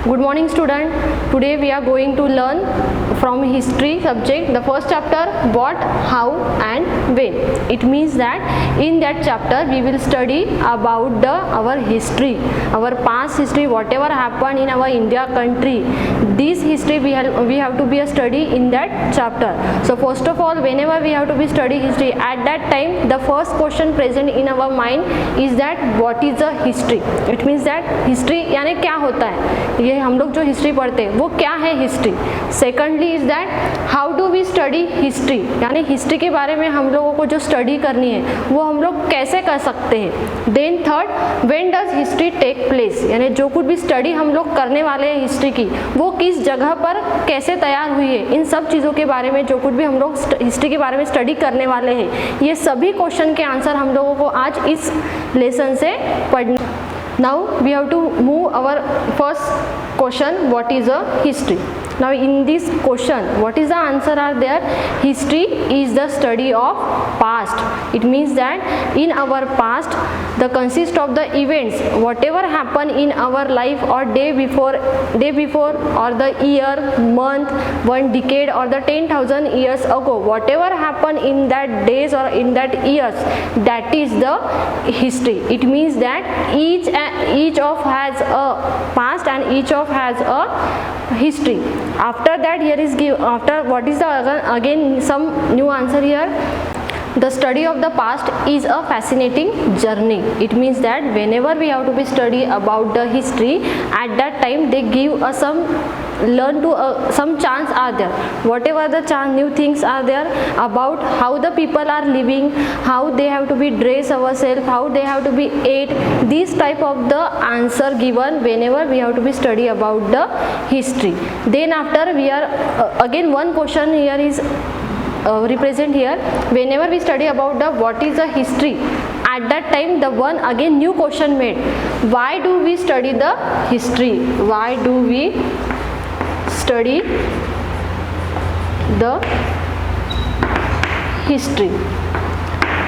Good morning student. Today we are going to learn from history subject the first chapter, what, how and when. It means that in that chapter we will study about our history, our past history, whatever happened in our India country. This history we have to be a study in that chapter. So first of all, whenever we have to be study history, at that time the first question present in our mind is that what is a history. It means that history यानी क्या होता है, ये हम लोग जो history पढ़ते हैं वो क्या है history. Secondly is that how do we study history, यानी हिस्ट्री के बारे में हम लोगों को जो स्टडी करनी है वो हम लोग कैसे कर सकते हैं. Then third, when does history take place, यानी जो कुछ भी स्टडी हम लोग करने वाले हैं हिस्ट्री की वो किस जगह पर कैसे तैयार हुई है. इन सब चीज़ों के बारे में जो कुछ भी हम लोग हिस्ट्री के बारे में स्टडी करने वाले हैं ये सभी क्वेश्चन के आंसर हम लोगों को आज इस लेसन से पढ़ने. Now we have to move our first question, what is a history. Now in this question what is the answer are there. History is the study of past. It means that in our past the consist of the events whatever happen in our life or day before or the year, month, one decade or the 10,000 years ago, whatever happened in that days or in that years, that is the history. It means that each of has a past and each of has a history. After that here is after what is the again some new answer here. The study of the past is a fascinating journey. It means that whenever we have to be study about the history, at that time they give us some chance are there, whatever the chance, new things are there about how the people are living, how they have to be dress ourselves, how they have to be ate. This type of the answer given whenever we have to be study about the history. Then after we are again one question here is represent here. Whenever we study about the what is a history, at that time the one again new question made, why do we study the history, why do we study the history.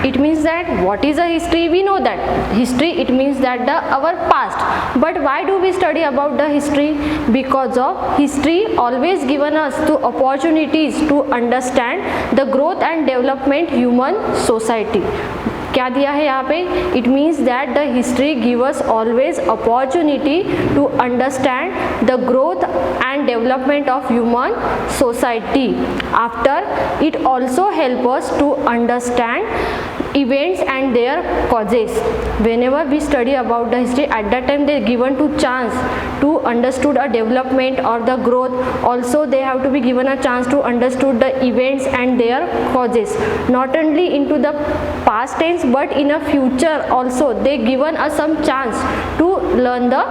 It means that what is a history, we know that history it means that our past, but why do we study about the history? Because of history always given us the opportunities to understand the growth and development human society. क्या दिया है यहाँ पे. It means that the history give us always opportunity to understand the growth and development of human society. After it also help us to understand events and their causes. Whenever we study about the history, at that time they given to chance to understood a development or the growth. Also they have to be given a chance to understood the events and their causes, not only into the past tense but in a future also they given us some chance to learn the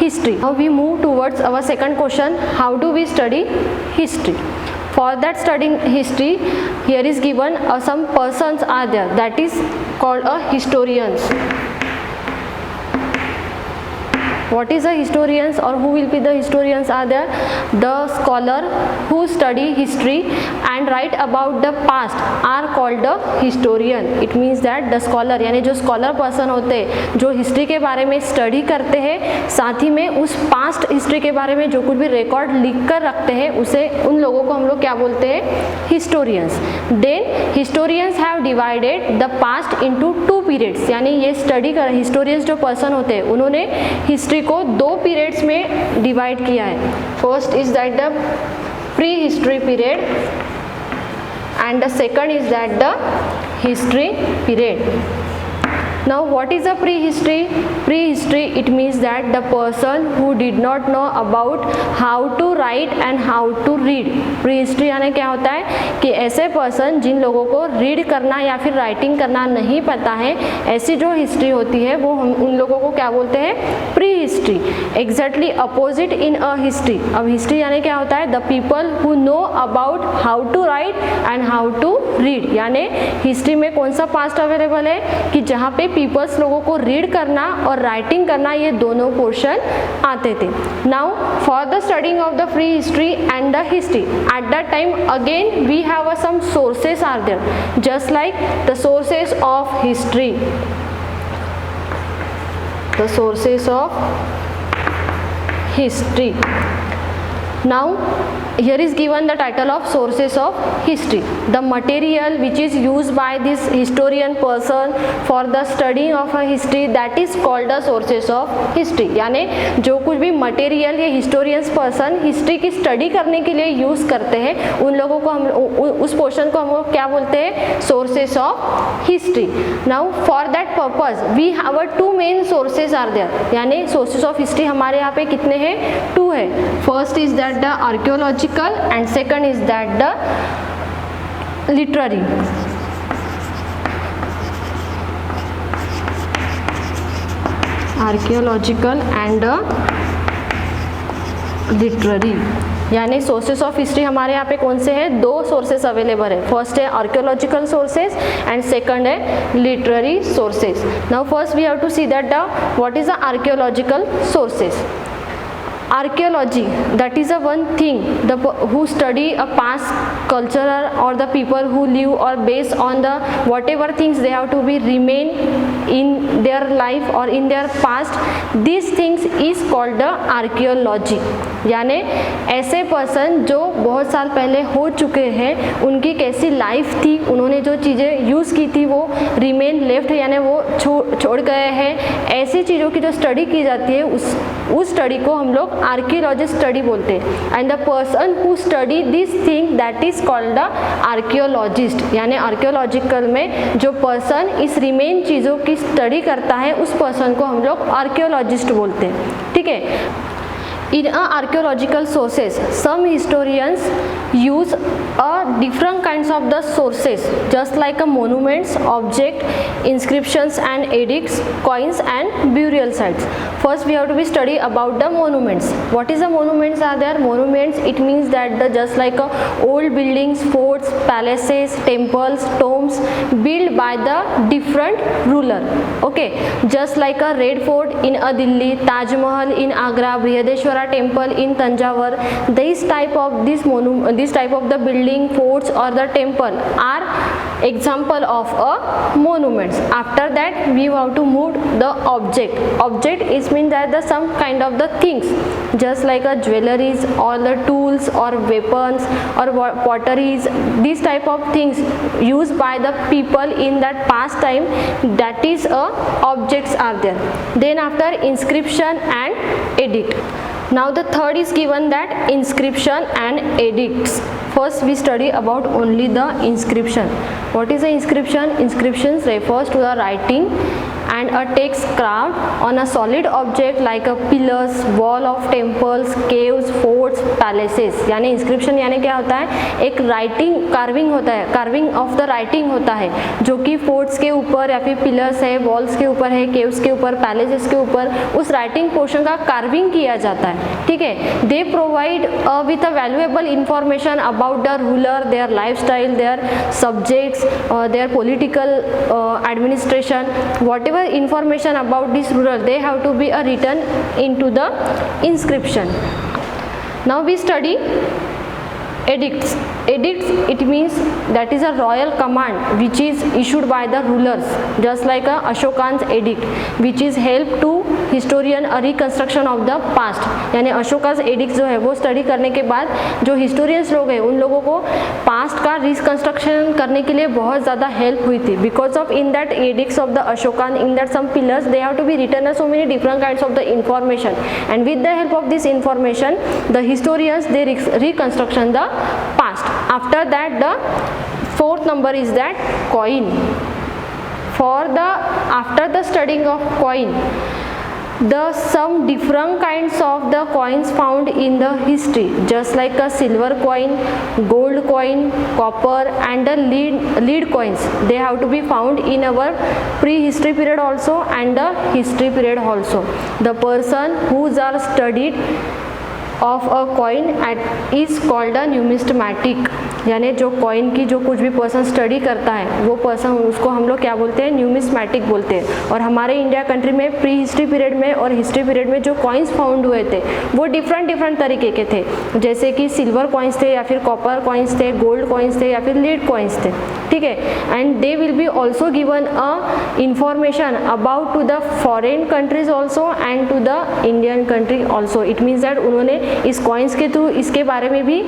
history. Now we move towards our second question, how do we study history. For that studying history, here is given some persons are there, that is called a historians. What is a historians or who will be the historians are there? The scholar who study history and write about the past are called the historian. It means that the scholar यानी जो scholar person होते हैं जो history के बारे में study करते हैं, साथ ही में उस पास्ट हिस्ट्री के बारे में जो कुछ भी रिकॉर्ड लिख कर रखते हैं उसे उन लोगों को हम लोग क्या बोलते हैं, historians. Then historians have divided the past into two periods, यानी ये स्टडी कर हिस्टोरियंस जो पर्सन होते हैं उन्होंने हिस्ट्री को दो पीरियड्स में डिवाइड किया है. First is that the pre history period and the second is that the history period. Now what is a prehistory? Prehistory it means that the person who did not know about how to write and how to read. Prehistory यानी क्या होता है कि ऐसे person जिन लोगों को read करना या फिर राइटिंग करना नहीं पता है, ऐसी जो हिस्ट्री होती है वो हम उन लोगों को क्या बोलते हैं, prehistory. Exactly opposite in a history. अब हिस्ट्री यानी क्या होता है, the people who know about how to write and how to read. यानी हिस्ट्री में कौन सा पास्ट अवेलेबल है कि जहाँ पे पीपल्स लोगों को रीड करना और राइटिंग करना ये दोनों पोर्शन आते थे. Now for the studying of the free history and the history, at that time again we have some sources are there, just like the sources of history. The sources of history. Now here is given the title of sources of history. The material which is used by this historian person for the studying of a history, that is called the sources of history. यानी जो कुछ भी material ये historians person history की study करने के लिए use करते हैं उन लोगों को हम उस पोर्शन को हम लोग क्या बोलते हैं, sources of history. Now for that purpose we have two main sources are there. यानी सोर्सेज ऑफ हिस्ट्री हमारे यहाँ पे कितने हैं, टू है. First is that the archaeological and second is that the literary. Archaeological and literary. यानी sources of history हमारे यहाँ पे कौन से हैं, दो सोर्सेस अवेलेबल है. फर्स्ट है आर्कियोलॉजिकल सोर्सेस एंड सेकंड है literary sources. Now first we have to see that what is the archaeological sources. Archaeology, that is a one thing who study a past culture or the people who live or based on the whatever things they have to be remain in their life or in their past, these things is called the archaeology. यानी ऐसे person जो बहुत साल पहले हो चुके हैं उनकी कैसी लाइफ थी, उन्होंने जो चीज़ें यूज़ की थी वो रिमेन लेफ्ट यानी वो छोड़ गए हैं, ऐसी चीज़ों की जो स्टडी की जाती है उस स्टडी को हम लोग आर्कियोलॉजी स्टडी बोलते हैं. And the person who study this thing that is called the archaeologist. यानी आर्कियोलॉजिकल में जो पर्सन इस रिमेन चीज़ों की स्टडी करता है उस पर्सन को हम लोग आर्कियोलॉजिस्ट बोलते हैं. ठीक है. In archaeological sources, some historians use different kinds of the sources, just like monuments, object, inscriptions and edicts, coins and burial sites. First, we have to be study about the monuments. What is the monuments are there? Monuments, it means that the just like old buildings, forts, palaces, temples, tombs built by the different ruler. Okay, just like a Red Fort in Delhi, Taj Mahal in Agra, Brihadeshwara temple in Tanjavur. This type of the building, forts or the temple are example of a monuments. After that we have to move the object. Object is mean that the some kind of the things, just like a jewelries or the tools or weapons or potteries, these type of things used by the people in that past time, that is objects are there. Then after inscription and edict. Now the third is given that inscription and edicts. First we study about only the inscription. What is the inscription? Inscriptions refers to the writing and a text carved on a solid object like a pillars, wall of temples, caves, forts, palaces. यानी inscription यानी क्या होता है, एक writing carving होता है, carving of the writing होता है जो कि forts के ऊपर या फिर pillars है, walls के ऊपर है, caves के ऊपर, palaces के ऊपर उस writing portion का carving किया जाता है. ठीक है. They provide with a valuable information about the ruler, their lifestyle, their subjects, their political administration, whatever information about this ruler they have to be written into the inscription. Now we study edicts. Edicts, it means that is a royal command which is issued by the rulers, just like a Ashokan's edict, which is help to historian a reconstruction of the past. यानी अशोका's edict जो है वो study करने के बाद जो historians लोग हैं उन लोगों को पास्ट का रिकंस्ट्रक्शन करने के लिए बहुत ज़्यादा हेल्प हुई थी. Because of in that edicts of the Ashokan, in that some pillars they have to be written as so many different kinds of the information, and with the help of this information the historians they reconstruction the past. After that the fourth number is that coin. For the after the studying of coin, the some different kinds of the coins found in the history, just like a silver coin, gold coin, copper and the lead coins, they have to be found in our prehistory period also and the history period also. The person who's are studied of a coin is called a numismatic. यानी जो coin की जो कुछ भी person study करता है वो person, उसको हम लोग क्या बोलते हैं, न्यूमिस्मैटिक बोलते हैं। और हमारे इंडिया कंट्री में प्री हिस्ट्री पीरियड में और हिस्ट्री पीरियड में जो कॉइन्स फाउंड हुए थे वो डिफरेंट तरीके के थे, जैसे कि सिल्वर कॉइन्स थे या फिर कॉपर कॉइन्स थे, गोल्ड कॉइन्स थे या फिर लीड कॉइन्स थे, ठीक है। And they will be also given a information about to the foreign countries also and to the Indian country also. It means that उन्होंने इस कॉइन्स के थ्रू इसके बारे में भी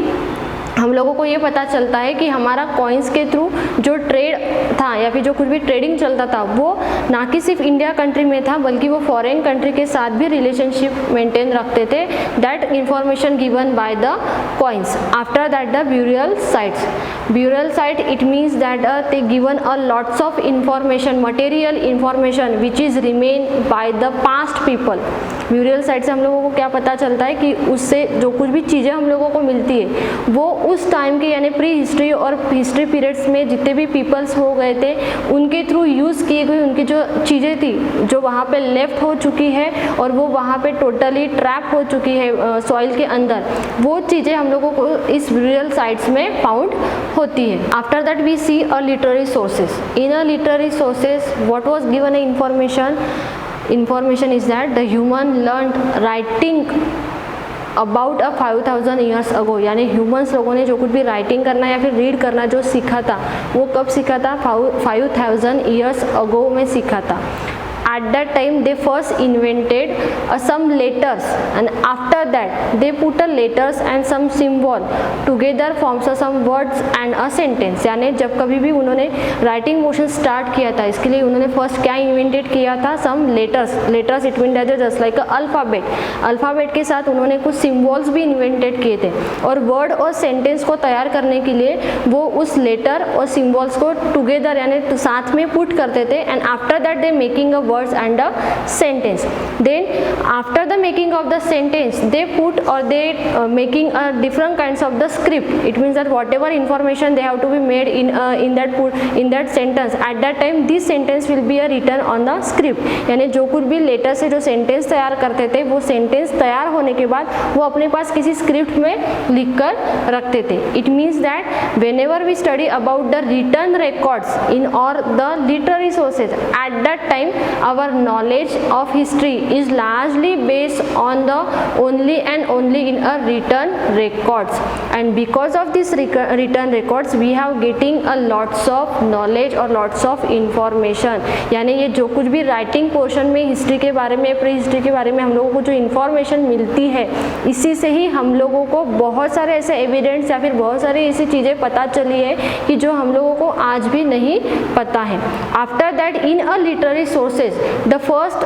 हम लोगों को ये पता चलता है कि हमारा कॉइन्स के थ्रू जो ट्रेड था या फिर जो कुछ भी ट्रेडिंग चलता था वो ना कि सिर्फ इंडिया कंट्री में था बल्कि वो फॉरेन कंट्री के साथ भी रिलेशनशिप मेंटेन रखते थे। That information given by the coins. After that the burial sites. Burial site it means that they given a lots of information, material information which is remain by the past people। Burial site से हम लोगों को क्या पता चलता है कि उससे जो कुछ भी चीज़ें हम लोगों को मिलती है वो उस टाइम के यानी प्री हिस्ट्री और हिस्ट्री पीरियड्स में जितने भी पीपल्स हो गए थे उनके थ्रू यूज़ किए गए उनकी जो चीज़ें थी जो वहाँ पे लेफ्ट हो चुकी है और वो वहाँ पे टोटली ट्रैप हो चुकी है सॉइल के अंदर, वो चीज़ें हम लोगों को इस ब्यूरियल साइट्स में फाउंड होती है। After that we see a literary sources. In a literary sources what was given a information is that the human learned writing about 5000 years ago. यानी ह्यूमंस लोगों ने जो कुछ भी राइटिंग करना या फिर रीड करना जो सीखा था वो कब सीखा था, 5000 ईयर्स अगो में सीखा था। At that time they first invented some letters and after that they put a letters and some symbol together forms some words and a sentence। यानी जब कभी भी उन्होंने राइटिंग मोशन स्टार्ट किया था इसके लिए उन्होंने फर्स्ट क्या इन्वेंटेड किया था, some letters it mean that just like alphabet के साथ उन्होंने कुछ सिम्बॉल्स भी इन्वेंटेड किए थे और वर्ड और सेंटेंस को तैयार करने के लिए वो उस लेटर और सिम्बॉल्स को टुगेदर यानी साथ में पुट करते थे and after that they making a words and a sentence। Then after the making of the sentence they put or they making a different kinds of the script। It means that whatever information they have to be made in that sentence at that time this sentence will be a written on the script। यानी जो कुछ भी letter से जो sentence तैयार करते थे वो सेंटेंस तैयार होने के बाद वो अपने पास किसी स्क्रिप्ट में लिख कर रखते थे। It means that whenever we study about the written records in or the literary sources at that time our knowledge of history is largely based on the only and only in a written records and because of this written records we have getting a lots of knowledge or lots of information। यानी ये जो कुछ भी writing portion में history के बारे में pre history के बारे में हम लोगों को जो इन्फॉर्मेशन मिलती है इसी से ही हम लोगों को बहुत सारे ऐसे एविडेंस या फिर बहुत सारी ऐसी चीज़ें पता चली है कि जो हम लोगों को आज भी नहीं पता है। After that in a literary sources the first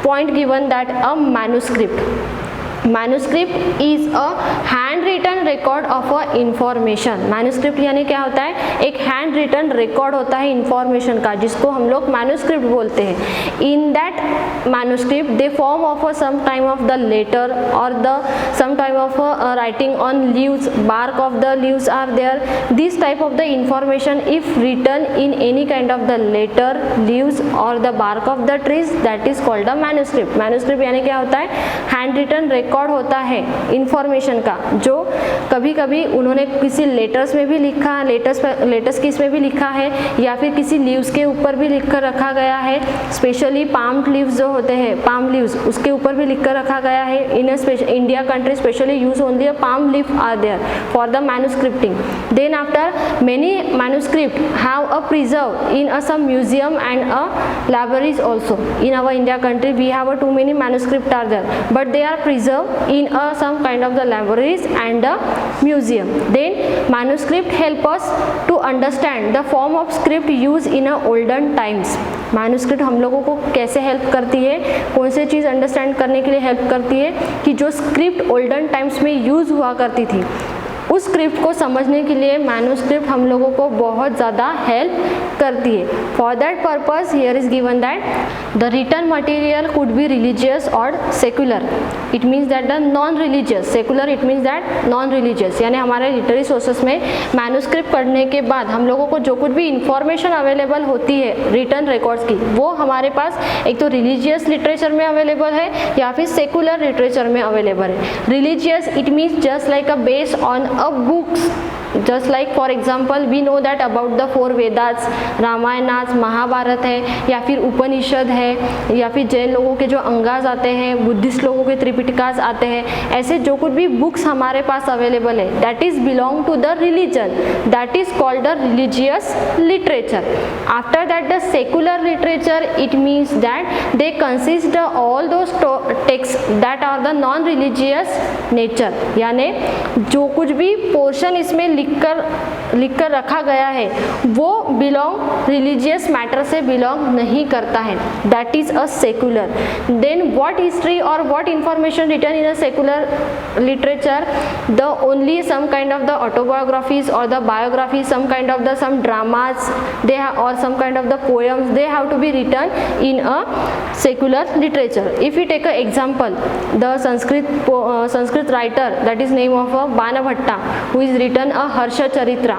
point given that a manuscript is a handwritten record of a information। manuscript यानी क्या होता है, एक हैंड रिटन रिकॉर्ड होता है इंफॉर्मेशन का जिसको हम लोग manuscript बोलते हैं। in that manuscript they form of a some time of the letter or the some time of a writing on leaves, bark of the leaves are there। this type of the information if written in any kind of the letter, leaves or the bark of the trees that is called a manuscript। manuscript यानी क्या होता है, hand written record होता है information का जो कभी कभी उन्होंने किसी लेटर्स में भी लिखा, लेटर्स किस में भी लिखा है या फिर किसी लीव्स के ऊपर भी लिख कर रखा गया है। स्पेशली पाम लीव्स जो होते हैं, पाम लीव्स उसके ऊपर भी लिख कर रखा गया है। In India country specially use only a palm leaf are there for the manuscripting. Then after many manuscript have a preserve in a some museum and a libraries also. In our India country we have a too many manuscript are there but they are preserved in some kind of the libraries and the museum। then manuscript help us to understand the form of script used in a olden times। manuscript हम लोगों को कैसे help करती है, कौन से चीज़ understand करने के लिए हेल्प करती है कि जो स्क्रिप्ट ओल्डन टाइम्स में यूज़ हुआ करती थी उस स्क्रिप्ट को समझने के लिए मैन्युस्क्रिप्ट हम लोगों को बहुत ज़्यादा हेल्प करती है। For that purpose here is given that the written material could be religious और secular. It means that the non religious, secular it means that non religious. यानी हमारे लिटरेरी सोर्सेस में मैन्युस्क्रिप्ट पढ़ने के बाद हम लोगों को जो कुछ भी इंफॉर्मेशन अवेलेबल होती है रिटन रिकॉर्ड्स की वो हमारे पास एक तो रिलीजियस लिटरेचर में अवेलेबल है या फिर सेकुलर लिटरेचर में अवेलेबल है। Religious it means just like a based on a books just like for example we know that about the 4 Vedas, Ramayanas, Mahabharata है, या फिर उपनिषद है, या फिर जैन लोगों के जो अंगास आते हैं, बुद्धिस्ट लोगों के त्रिपिटकास आते हैं, ऐसे जो कुछ भी बुक्स हमारे पास अवेलेबल है that is belong to the religion, that is called the religious literature. After that the secular literature, it means that they consist all those text that are the non religious nature, यानी जो कुछ भी portion इसमें लिखकर रखा गया है वो बिलोंग रिलीजियस मैटर से बिलोंग नहीं करता है, that is a secular. Then what history और what information written in a secular literature, the only some kind of the autobiographies और the biography, some kind of the some dramas they have, or some kind of the poems, they have to be written in a secular literature. If we take an example, the Sanskrit writer that is name of Banabhatta, who is written a Harsha Charitra,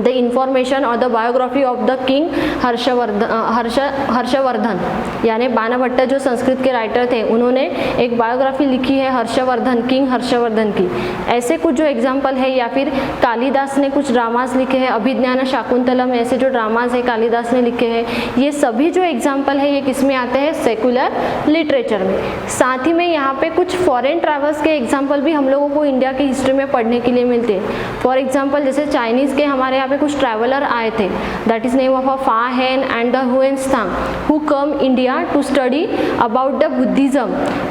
the information or the biography of the king Harshvardhan, यानी बाणभट्ट जो संस्कृत के writer थे उन्होंने एक biography लिखी है Harshvardhan, king Harshvardhan की. ऐसे कुछ जो एग्जाम्पल है, या फिर कालिदास ने कुछ ड्रामास लिखे हैं, अभिज्ञान शाकुंतलम, ऐसे जो ड्रामास है कालिदास ने लिखे हैं, ये सभी जो एग्जाम्पल है ये किस में आते हैं, सेकुलर लिटरेचर में. साथ ही में यहाँ पे कुछ फॉरेन ट्रैवल्स के एग्जाम्पल भी हम लोगों को इंडिया की हिस्ट्री में पढ़ने के लिए मिलते हैं. फॉर एग्जाम्पल जैसे चाइनीज़ के हमारे यहाँ पे कुछ ट्रैवलर आए थे, that is name of a Fa Hien and the Hiuen Tsang, who come India to study about the Buddhism,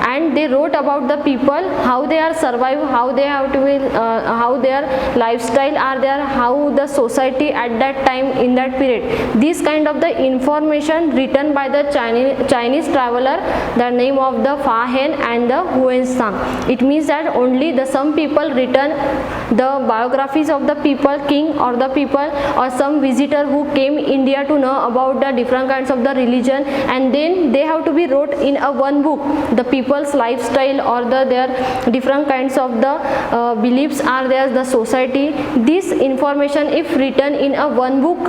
and they wrote about the people, how they are survive, how they have to be, how their lifestyle are there, how the society at that time in that period. This kind of the information written by the Chinese traveler, the name of the Fa Hen and the Huansang. It means that only the some people written the biographies of the people, king or the people or some visitor who came India to know about the different kinds of the religion, and then they have to be wrote in a one book, the people's lifestyle or their different kinds of the beliefs are there, the society. This information if written in a one book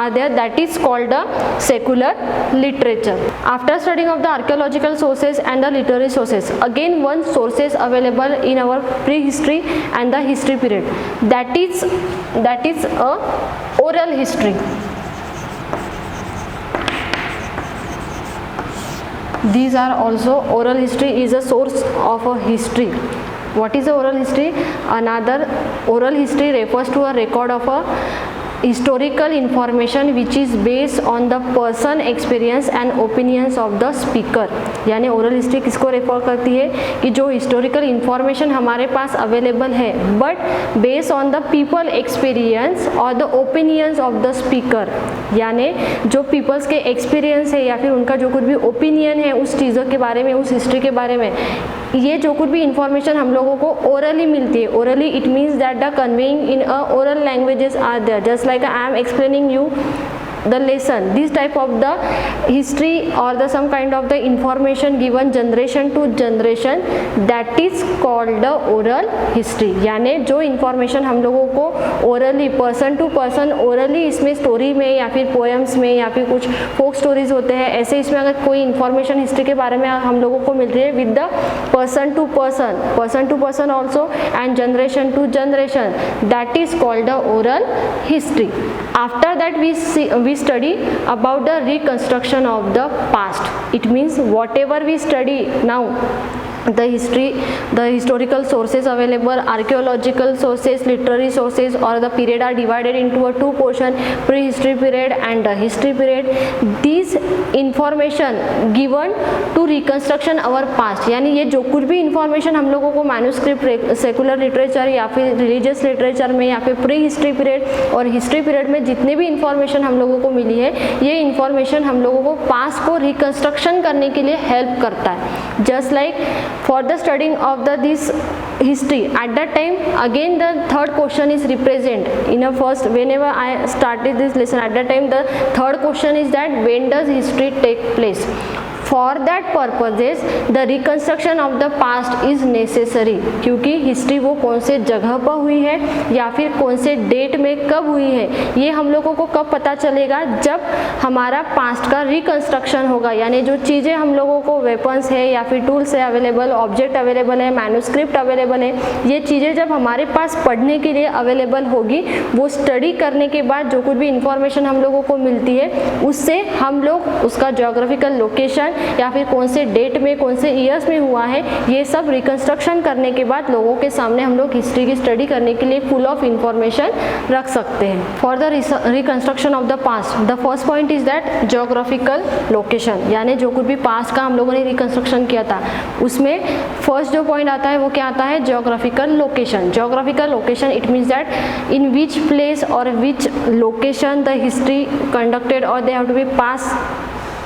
are there, that is called the secular literature. After studying of the archaeological sources and the literary sources, again one sources available in our prehistory and the history period, that is a oral history. These are also oral history is a source of a history. What is a oral history? Another oral history refers to a record of a historical information which is based on the person experience and opinions of the speaker. यानी oral history किसको refer करती है कि जो historical information हमारे पास available है but based on the people experience और the opinions of the speaker, यानी जो पीपल्स के एक्सपीरियंस है या फिर उनका जो कुछ भी ओपिनियन है उस चीज़ों के बारे में, उस हिस्ट्री के बारे में, ये जो कुछ भी इंफॉर्मेशन हम लोगों को ओरली मिलती है. Orally it means that the conveying in a oral languages are there, just like I am explaining you the lesson. This type of the history or the some kind of the information given generation to generation, that is called the oral history. यानी जो information हम लोगों को orally person to person orally इसमें story में या फिर poems में या फिर कुछ folk stories होते हैं, ऐसे इसमें अगर कोई information history के बारे में हम लोगों को मिल रही है with the person to person also and generation to generation, that is called the oral history. After that we study about the reconstruction of the past. It means whatever we study now, the historical sources available, archaeological sources, literary sources or the period are divided into a two portion, prehistory period and the history period. These information given to reconstruction our past, यानी ये जो कुछ भी information हम लोगों को manuscript secular literature या फिर religious literature में या फिर pre history period और history period में जितने भी information हम लोगों को मिली है, ये information हम लोगों को past को reconstruction करने के लिए help करता है. Just like for the studying of this history at that time, again the third question is represent in a first, whenever I started this lesson, at that time the third question is that when does history take place. For that purposes the reconstruction of the past is necessary, क्योंकि history वो कौन से जगह पर हुई है या फिर कौन से डेट में कब हुई है, ये हम लोगों को कब पता चलेगा, जब हमारा पास्ट का रिकंस्ट्रक्शन होगा। यानी जो चीज़ें हम लोगों को वेपन्स है या फिर टूल्स है अवेलेबल, ऑब्जेक्ट अवेलेबल है, मैन्युस्क्रिप्ट अवेलेबल है, ये चीज़ें जब हमारे पास पढ़ने के लिए अवेलेबल होगी, वो स्टडी करने के बाद जो कुछ भी इंफॉर्मेशन हम लोगों को मिलती है उससे हम लोग उसका ज्योग्राफिकल लोकेशन या फिर कौन से डेट में कौन से ईयर्स में हुआ है, ये सब रिकंस्ट्रक्शन करने के बाद लोगों के सामने हम लोग हिस्ट्री की स्टडी करने के लिए फुल ऑफ इंफॉर्मेशन रख सकते हैं। For the reconstruction of the past, the first point is that geographical location, यानी जो कुछ भी पास्ट का हम लोगों ने रिकंस्ट्रक्शन किया था उसमें फर्स्ट जो पॉइंट आता है वो क्या आता है, geographical location. Geographical location it means that in which place और which location the history conducted और they have to be pass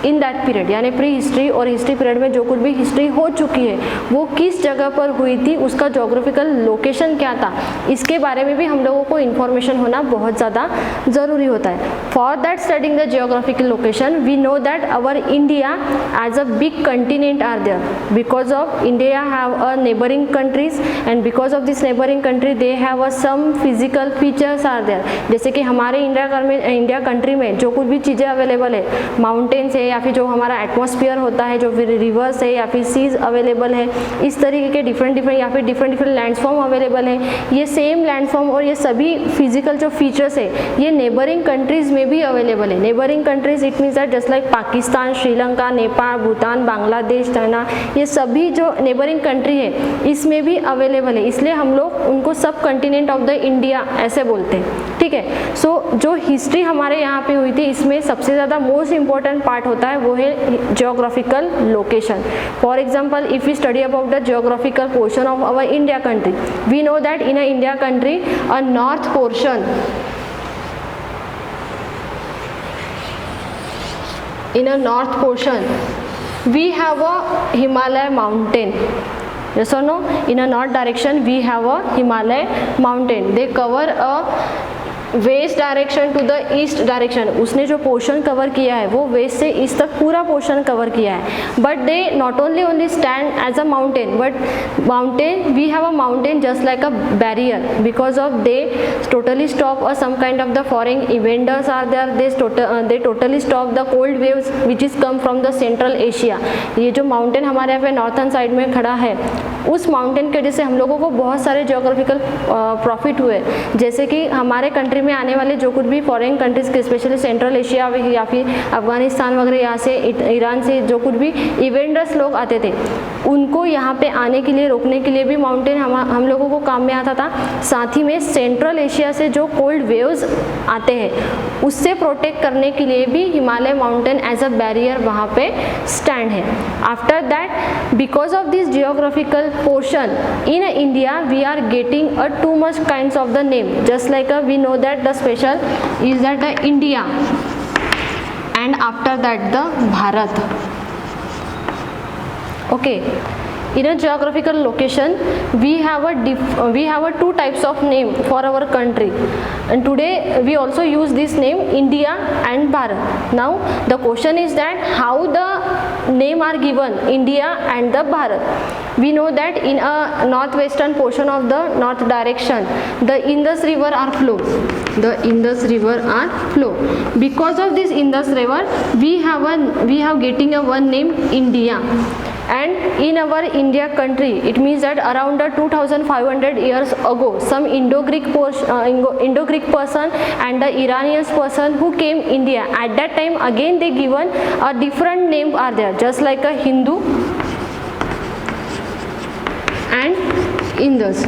in that period, यानी प्री हिस्ट्री और हिस्ट्री पीरियड में जो कुछ भी हिस्ट्री हो चुकी है वो किस जगह पर हुई थी, उसका ज्योग्राफिकल लोकेशन क्या था, इसके बारे में भी हम लोगों को इन्फॉर्मेशन होना बहुत ज़्यादा ज़रूरी होता है। For that studying the geographical location we know that our India as a big continent are there, because of India have a neighbouring countries and because of this neighbouring country they have a some physical features are there. जैसे कि हमारे India country में जो कुछ भी चीज़ें available है, mountains है या फिर जो हमारा एटमॉस्फेयर होता है, जो फिर रिवर्स है या फिर सीज अवेलेबल है, इस तरीके के डिफरेंट या फिर डिफरेंट लैंडफॉर्म अवेलेबल है। ये सेम लैंडफॉर्म और ये सभी फिजिकल जो फीचर्स है ये नेबरिंग कंट्रीज में भी अवेलेबल है। Neighbouring countries it means that just like Pakistan, Sri Lanka, Nepal, Bhutan, Bangladesh, China, ये सभी जो नेबरिंग कंट्री है इसमें भी अवेलेबल है, इसलिए हम लोग उनको सब कंटिनेंट ऑफ द इंडिया ऐसे बोलते हैं। ठीक है, सो जो हिस्ट्री हमारे यहाँ पे हुई थी इसमें सबसे ज़्यादा मोस्ट इंपॉर्टेंट पार्ट होता है वो है geographical location. For example if you study about the geographical portion of our India country, we know that in a India country a north portion, in a north portion we have a Himalaya mountain. Yes or no? In a north direction we have a Himalaya mountain. They cover a west direction to the east direction. उसने जो portion cover किया है वो waste से east तक पूरा portion cover किया है। But they not only stand as a mountain, but mountain we have a mountain just like a barrier, because of they totally stop और some kind of the foreign invaders are there, they totally stop the cold waves which is come from the central Asia. ये जो mountain हमारे यहाँ पे northern side में खड़ा है, उस माउंटेन की वजह से हम लोगों को बहुत सारे ज्योग्राफिकल प्रॉफिट हुए। जैसे कि हमारे कंट्री में आने वाले जो कुछ भी फॉरेन कंट्रीज के, स्पेशली सेंट्रल एशिया या फिर अफगानिस्तान वगैरह, यहाँ से ईरान से जो कुछ भी इवेंटर्स लोग आते थे, उनको यहाँ पे आने के लिए रोकने के लिए भी माउंटेन हम लोगों को काम में आता था। साथ ही में सेंट्रल एशिया से जो कोल्ड वेव्स आते हैं उससे प्रोटेक्ट करने के लिए भी Himalaya mountain as a barrier वहाँ पे स्टैंड है। After that because of this geographical portion in India we are getting a too much kinds of the name, just like we know that the special is that the India and after that the Bharat. Okay, in a geographical location we have a two types of name for our country, and today we also use this name India and Bharat. Now the question is that how the name are given India and the Bharat. We know that in a northwestern portion of the north direction the Indus river are flow. The Indus river are flow. Because of this Indus river we have getting a one name India. And in our India country it means that around 2500 years ago some Indo-Greek person and the Iranian person who came India, at that time again they given a different name are there, just like a Hindu and Indus.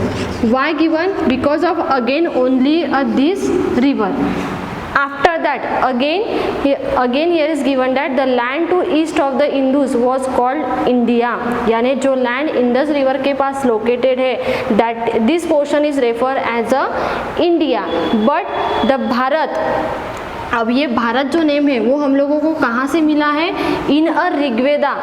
Why given? Because of again only this river. After that again here is given that the land to east of the Indus was called India, यानी जो land Indus river के पास located है, that this portion is referred as a India. But the Bharat अब ये भारत जो name है वो हम लोगों को कहाँ से मिला है? इन अ ऋग्वेदा,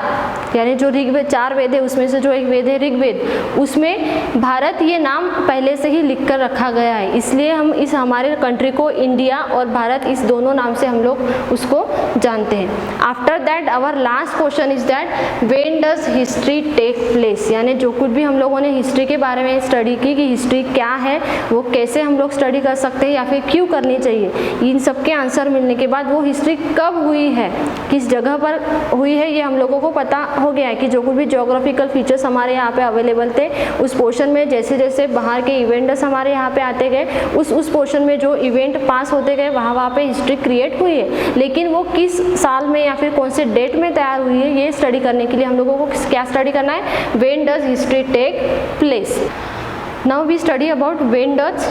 यानी जो ऋग्वेद 4 वेद है उसमें से जो एक वेद है ऋग्वेद, उसमें भारत ये नाम पहले से ही लिख कर रखा गया है, इसलिए हम इस हमारे कंट्री को इंडिया और भारत इस दोनों नाम से हम लोग उसको जानते हैं। After that our last question is that when does history take place, यानी जो कुछ भी हम लोगों ने हिस्ट्री के बारे में स्टडी की कि हिस्ट्री क्या है, वो कैसे हम लोग स्टडी कर सकते हैं या फिर क्यों करनी चाहिए, इन सब के आंसर मिलने के बाद वो हिस्ट्री कब हुई है, किस जगह पर हुई है, ये हम लोगों को पता हो गया है कि जो कुछ भी ज्योग्राफिकल फीचर्स हमारे यहाँ पे अवेलेबल थे उस पोर्शन में जैसे जैसे बाहर के इवेंट्स हमारे यहाँ पे आते गए, उस पोर्शन में जो इवेंट पास होते गए वहाँ पे हिस्ट्री क्रिएट हुई है, लेकिन वो किस साल में या फिर कौन से डेट में तैयार हुई है, ये स्टडी करने के लिए हम लोगों को क्या स्टडी करना है? When does history take place. Now we study about when does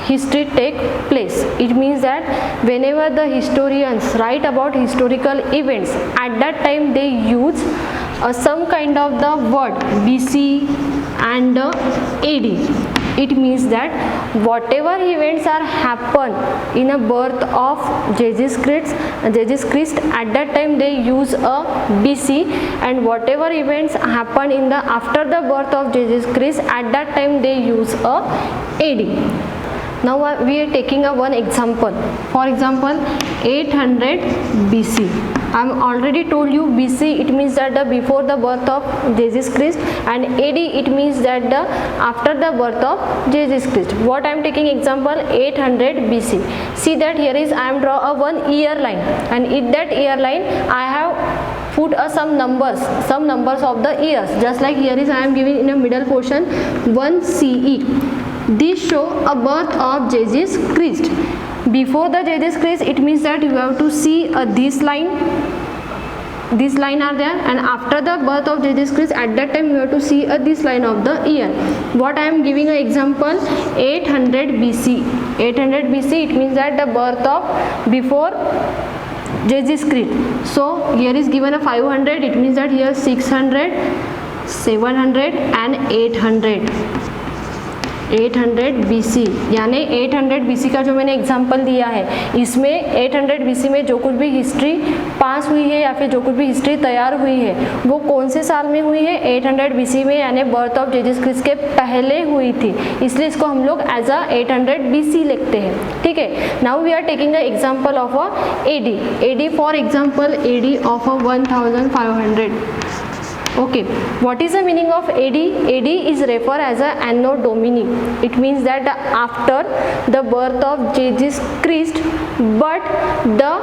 history take place. It means that whenever the historians write about historical events, at that time they use some kind of the word BC and AD. It means that whatever events are happen in a birth of Jesus Christ, at that time they use a BC, and whatever events happen in the after the birth of Jesus Christ, at that time they use a AD. Now we are taking a one example. For example, 800 BC. I am already told you BC it means that the before the birth of Jesus Christ, and AD it means that the after the birth of Jesus Christ. What I am taking example 800 BC. See that here is I am draw a one year line, and in that year line I have put some numbers of the years, just like here is I am giving in a middle portion 1 CE. This show a birth of Jesus Christ. Before the Jesus Christ, it means that you have to see this line are there, and after the birth of Jesus Christ, at that time you have to see this line of the year. What I am giving an example 800 BC. 800 BC it means that the birth of before Jesus Christ. So here is given a 500, it means that here 600, 700 and 800 BC, यानी 800 BC का जो मैंने example दिया है, इसमें 800 BC में जो कुछ भी हिस्ट्री पास हुई है या फिर जो कुछ भी हिस्ट्री तैयार हुई है वो कौन से साल में हुई है? 800 BC में, यानी बर्थ ऑफ जीसस क्रिस्ट के पहले हुई थी, इसलिए इसको हम लोग एज अ 800 BC लिखते हैं। ठीक है, now we are taking a example of a AD for example AD of a 1500. Okay, what is the meaning of AD? AD is referred as a Anno Domini. It means that after the birth of Jesus Christ, but the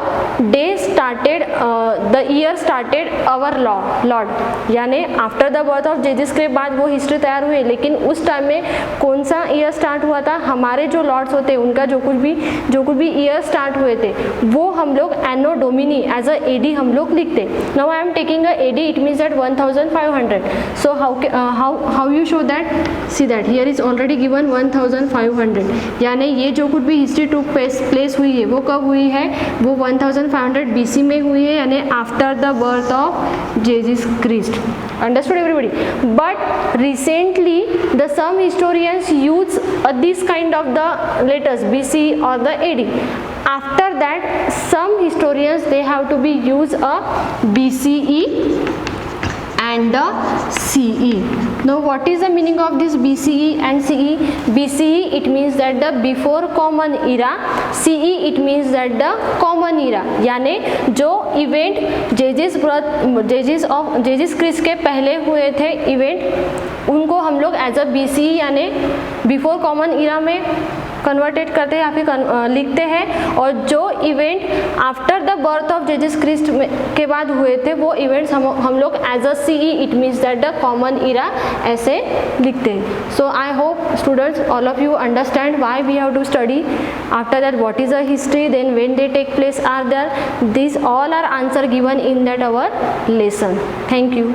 day started, the year started our Lord. यानी after the birth of Jesus के बाद वो history तैयार हुई, लेकिन उस time में कौन सा ईयर स्टार्ट हुआ था? हमारे जो लॉर्ड्स होते हैं उनका जो कुछ भी ईयर स्टार्ट हुए थे वो हम लोग एनो डोमिनी एज अ AD हम लोग लिखते। Now I am taking a AD, it means that 1500. So how you show that? See that here is already given 1500, यानी ये जो कुछ भी हिस्ट्री टू प्लेस हुई है वो कब हुई है? वो 1500 BC में हुई है, यानी after the birth of Jesus Christ. Understood everybody? But recently the some historians use this kind of the letters BC or the AD. After that some historians they have to be use a BCE and the CE. Now what is the meaning of this BCE and CE? BCE it means that the before common era, CE it means that the common era, यानी जो event जेजिस Christ के पहले हुए थे event, उनको हम लोग as अ BCE यानी बिफोर कॉमन इरा में कन्वर्टेड करते हैं या फिर लिखते हैं, और जो event after the birth of Jesus Christ के बाद हुए थे वो इवेंट्स हम लोग as a CE it means that the common era ऐसे लिखते हैं। So I hope students all of you understand why we have to study, after that what is a history, then when they take place are there, this all are answer given in that our lesson. Thank you.